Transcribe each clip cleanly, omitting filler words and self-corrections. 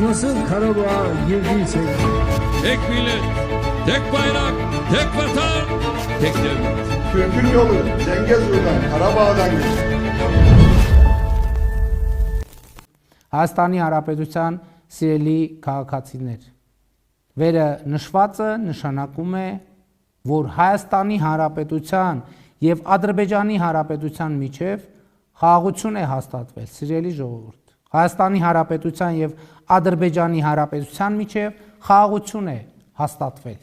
Nasıl Karabağ girdiysek. Tek millet, tek bayrak, tek vatan, tek devlet. Türk'ün yolu Zengezur'dan, Karabağ'dan geçer. Հայաստանի Հանրապետության սիրելի քաղաքացիներ, վերը նշվածը նշանակում է, որ Հայաստանի Հանրապետության եւ Ադրբեջանի Հանրապետության միջև խաղաղություն է հաստատվել, սիրելի ժողովուրդ։ Հայաստանի Հանրապետության եւ Ադրբեջանի Հանրապետության միջև խաղաղություն է հաստատվել։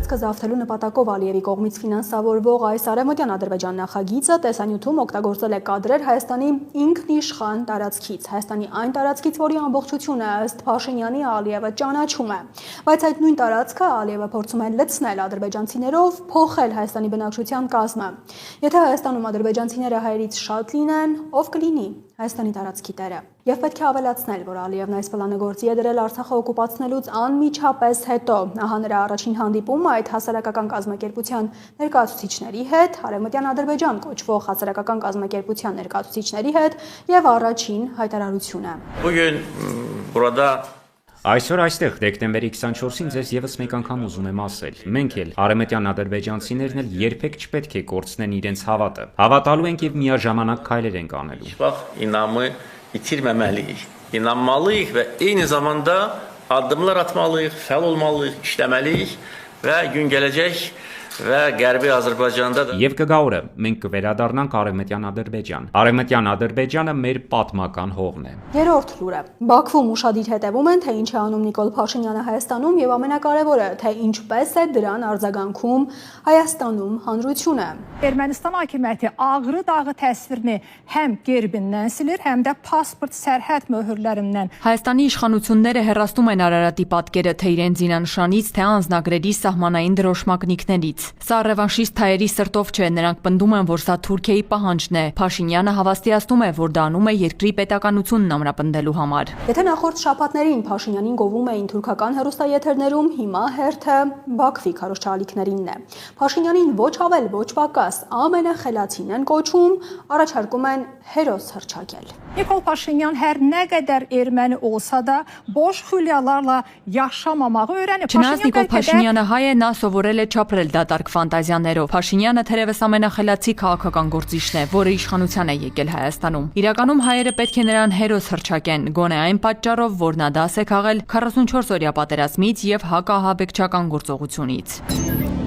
Զավթելու նպատակով Ալիևի կողմից ֆինանսավորվող այս արևմտյան Ադրբեջան նախագիծը տեսանյութում օգտագործել է կադրեր Հայաստանի ինքնիշխան տարածքից, Հայաստանի այն տարածքից, որի ամբողջությունը ըստ Փաշինյանի Ալիևը ճանաչում է, բայց այդ նույն տարածքը Ալիևը փորձում է լցնել ադրբեջանցիներով, փոխել Հայաստանի բնակչության կազմը։ Եթե Հայաստանում ադրբեջանցիները հայերից շատ լինեն, ով կլինի Հայաստանի տարածքի տերը։ Եվ պետք է ավելացնել, որ Ալիևն այս պլանը գործի է դրել Արցախը օկուպացնելուց անմիջապես հետո։ Ահա նրա առաջին հանդիպումը այդ հասարակական կազմակերպության ներկայացուցիչների հետ, Արևմտյան Ադրբեջան կոչվող հասարակական կազմակերպության ներկայացուցիչների հետ եւ առաջին հայտարարությունը։ Bugün burada Այսօր այստեղ դեկտեմբերի 24-ին ձեզ եւս մեկ անգամ ուզում եմ ասել. մենք էլ արևմտյան ադրբեջանցիներն էլ երբեք չպետք է կորցնեն իրենց հավատը։ Հավատալու ենք եւ միաժամանակ քայլեր ենք անելու։ bax inamı itirməməliyik. İnanmalıyıq və eyni zamanda addımlar atmalıyıq, fəal olmalıyıq, işləməliyik və gün gələcək və Qərbi Azərbaycanda da Եվ կգա օրը մենք կվերադառնանք արևմտյան Ադրբեջան։ Արևմտյան Ադրբեջանը մեր պատմական հողն է։ Երրորդ լուրը։ Բաքվում ուշադիր հետևում են, թե ինչ է անում Նիկոլ Փաշինյանը Հայաստանում եւ ամենակարևորը, թե ինչպես է դրան արձագանքում Հայաստանում հանրությունը։ Ermənistan hakimiyyəti Ağrı dağı təsvirini həm Gerbindən silir, həm də pasport sərhəd möhürlərindən։ Հայաստանի իշխանությունները հեռացնում են Արարատի պատկերը թե իրենց զինանշանից, թե անձնագրերի սահմանային դրոշմագնիկներից։ Սա ռևանշիստ հայերի սրտով չէ, նրանք պնդում են, որ սա Թուրքիայի պահանջն է։ Փաշինյանը հավաստիացնում է, որ դա անում է երկրի պետականությունն ամրապնդելու համար։ Եթե նախորդ շաբաթներին Փաշինյանին գովում էին թուրքական հեռուստաեթերներում, հիմա հերթը Բաքվի քարոզչալիքներինն է։ Փաշինյանին ոչ ավել, ոչ պակաս ամենախելացին են կոչում, առաջարկում են հերոս հռչակել։ Nikol Paşinyan hər nə qədər erməni olsa da boş xülyalarla yaşamamağı öyrənib։ Չնայած Նիկոլ Փաշինյանը հայ է, նա սովորել է չապրել դատարկ ֆանտազիաներով։ Փաշինյանը թերևս ամենախելացի քաղաքական գործիչն է, որը իշխանության է եկել Հայաստանում։ Իրականում հայերը պետք է նրան հերոս հռչակեն, գոնե այն պատճառով, որ նա դաս է քաղել 44-օրյա պատերազմից եւ հակահաբեկչական գործողությունից։